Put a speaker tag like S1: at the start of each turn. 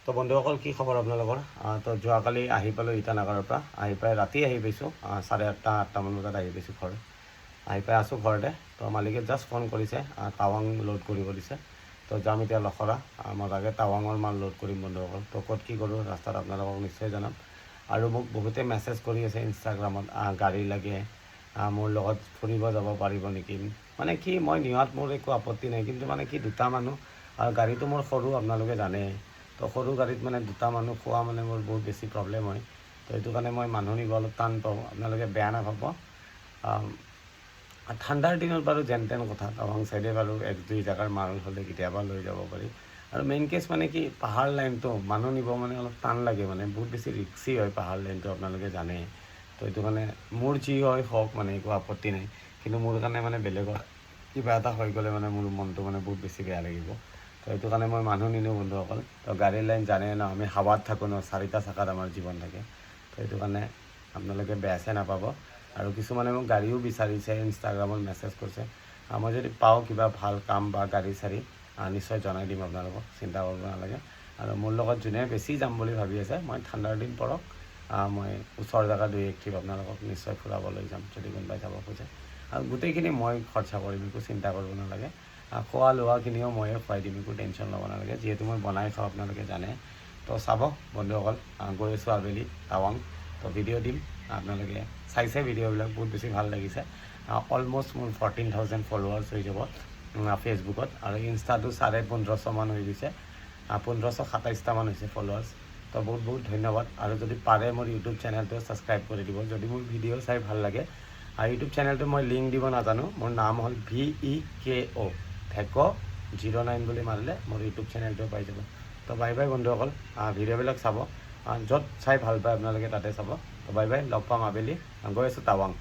S1: তো বন্ধুসকল কি খবৰ আপোনালোকৰ তো যোৱাকালি আহি পালোঁ ইটানগৰৰ পৰা আহি পাই ৰাতি আহি পাইছোঁ 8:30 8টামান বজাত আহি পাইছোঁ ঘৰ আহি পাই আছোঁ ঘৰতে তো মালিকে জাষ্ট ফোন কৰিছে টাৱাং লোড কৰিব দিছে তো যাম এতিয়া লখৰা মজাকৈ টাৱাঙৰ মাল লোড কৰিম বন্ধুসকল তো ক'ত কি কৰোঁ ৰাস্তাত আপোনালোকক নিশ্চয় জনাম আৰু মোক বহুতে মেছেজ কৰি আছে ইনষ্টাগ্ৰামত গাড়ী লাগে মোৰ লগত ফুৰিব যাব পাৰিব নেকি মানে কি মই নিয়াত মোৰ একো আপত্তি নাই কিন্তু মানে কি দুটা মানুহ আৰু গাড়ীটো মোৰ সৰু আপোনালোকে জানে তো সৰু গাড়ীত মানে দুটা মানুহ খোৱা মানে মোৰ বহুত বেছি প্ৰব্লেম হয় তো সেইটো কাৰণে মই মানুহ নিব অলপ টান পাওঁ আপোনালোকে বেয়া নাভাব ঠাণ্ডাৰ দিনত বাৰু যেন তেন কথা টাৱাং চাইডে বাৰু 1-2 জেগাৰ মাল হ'লে কেতিয়াবা লৈ যাব পাৰি আৰু মেইন কেছ মানে কি পাহাৰ লাইনটো মানুহ নিব মানে অলপ টান লাগে মানে বহুত বেছি ৰিক্সি হয় পাহাৰ লাইনটো আপোনালোকে জানে তো সেইটো কাৰণে মোৰ যি হয় হওক মানে একো আপত্তি নাই কিন্তু মোৰ কাৰণে মানে বেলেগৰ কিবা এটা হৈ গ'লে মানে মোৰ মনটো মানে বহুত বেছি বেয়া লাগিব তো সেইটো কাৰণে মই মানুহ নিনিওঁ বন্ধুসকল তো গাড়ীৰ লাইন জানে ন আমি হাৱাত থাকোঁ ন 4টা চকাত আমাৰ জীৱন থাকে তো সেইটো কাৰণে আপোনালোকে বেয়া চেয়া নাপাব আৰু কিছুমানে মোক গাড়ীও বিচাৰিছে ইনষ্টাগ্ৰামত মেছেজ কৰিছে মই যদি পাওঁ কিবা ভাল কাম বা গাড়ী চাড়ী নিশ্চয় জনাই দিম আপোনালোকক চিন্তা কৰিব নালাগে আৰু মোৰ লগত যোনে বেছি যাম বুলি ভাবি আছে মই ঠাণ্ডাৰ দিন পৰক মই ওচৰ জেগা 2-1 ট্ৰিপ আপোনালোকক নিশ্চয় ফুৰাবলৈ যাম যদি কোনোবাই যাব খোজে আৰু গোটেইখিনি মই খৰচা কৰিম একো চিন্তা কৰিব নালাগে খোৱা লোৱাখিনিও ময়ে খুৱাই দিম একো টেনশ্যন ল'ব নালাগে যিহেতু মই বনাই খাওঁ আপোনালোকে জানে তো চাব বন্ধুসকল গৈ আছোঁ আবেলি টাৱাং তো ভিডিঅ' দিম আপোনালোকে চাইছে ভিডিঅ'বিলাক বহুত বেছি ভাল লাগিছে অলমষ্ট মোৰ 14,000 ফলোৱাৰ্ছ হৈ যাব ফেচবুকত আৰু ইনষ্টাটো 1550 মান হৈ গৈছে 1527টামান হৈছে ফলোৱাৰ্ছ তো বহুত বহুত ধন্যবাদ আৰু যদি পাৰে মোৰ ইউটিউব চেনেলটো ছাবস্ক্ৰাইব কৰি দিব যদি মোৰ ভিডিঅ' চাই ভাল লাগে আৰু ইউটিউব চেনেলটো মই লিংক দিব নাজানো মোৰ নাম হ'ল VEKO ভেকো 09 বুলি মাৰিলে মোৰ ইউটিউব চেনেলটো পাই যাব তো বাই বাই বন্ধুসকল ভিডিঅ'বিলাক চাব য'ত চাই ভাল পায় আপোনালোকে তাতে চাব তো বাই বাই লগ পাম আবেলি গৈ আছোঁ টাৱাং